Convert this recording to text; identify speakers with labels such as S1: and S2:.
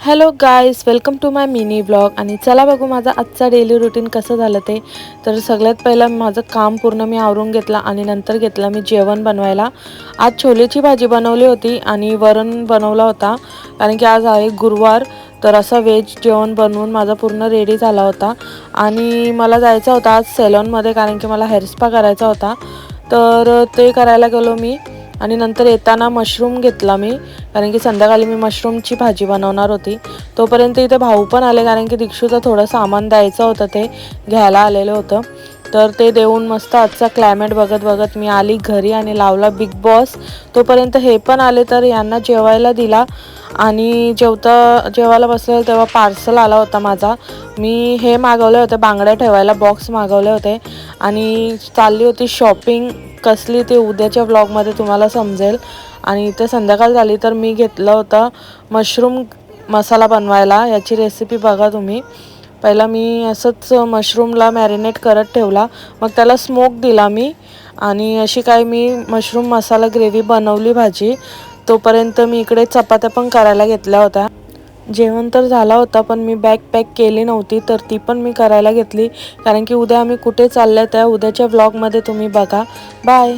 S1: Hello guys, welcome to my mini vlog. आणि चला बघू माझा आजचा डेली रुटीन कसं झालं ते. तर सगळ्यात पहिलं माझं काम पूर्ण मी आवरून घेतलं आणि नंतर घेतलं मी जेवण बनवायला. आज छोलेची भाजी बनवली होती आणि वरण बनवला होता, कारण की आज आहे गुरुवार. तर असं व्हेज जेवण बनवून माझा पूर्ण रेडी झाला होता. आणि मला जायचं होतं आज सॅलॉनमध्ये, कारण की मला हेअर स्पा करायचा होता. तर ते करायला गेलो मी. आणि नंतर येताना मशरूम घेतला मी, कारण की संध्याकाळी मी मशरूमची भाजी बनवणार होती. तोपर्यंत इथे भाऊ पण आले, कारण की दीक्षूचं थोडं सामान द्यायचं होतं, ते घ्यायला आलेलं होतं. तर ते देऊन मस्त आजचा क्लायमेट बघत बघत मी आली घरी आणि लावला बिग बॉस. तोपर्यंत हे पण आले, तर यांना जेवायला दिला. आणि जेवायला बसले तेव्हा पार्सल आला होता माझा. मी हे मागवले होते, बांगड्या ठेवायला बॉक्स मागवले होते. आणि चालली होती शॉपिंग. कसली ते उद्याच्या व्लॉगमध्ये तुम्हाला समजेल. आणि इथे संध्याकाळ झाली, तर मी घेतलं होतं मशरूम मसाला बनवायला. याची रेसिपी बघा तुम्ही. पहिला मी असंच मशरूमला मॅरिनेट करत ठेवला, मग त्याला स्मोक दिला मी. आणि अशी काय मी मशरूम मसाला ग्रेव्ही बनवली भाजी. तोपर्यंत मी इकडे चपात्या पण करायला घेतल्या होत्या. जेवण तर झाला होता, पण मी बॅग पॅक केली नव्हती, तर ती पण मी करायला घेतली, कारण की उद्या आम्ही कुठे चाललं त्या उद्याच्या व्लॉगमध्ये तुम्ही बघा. बाय.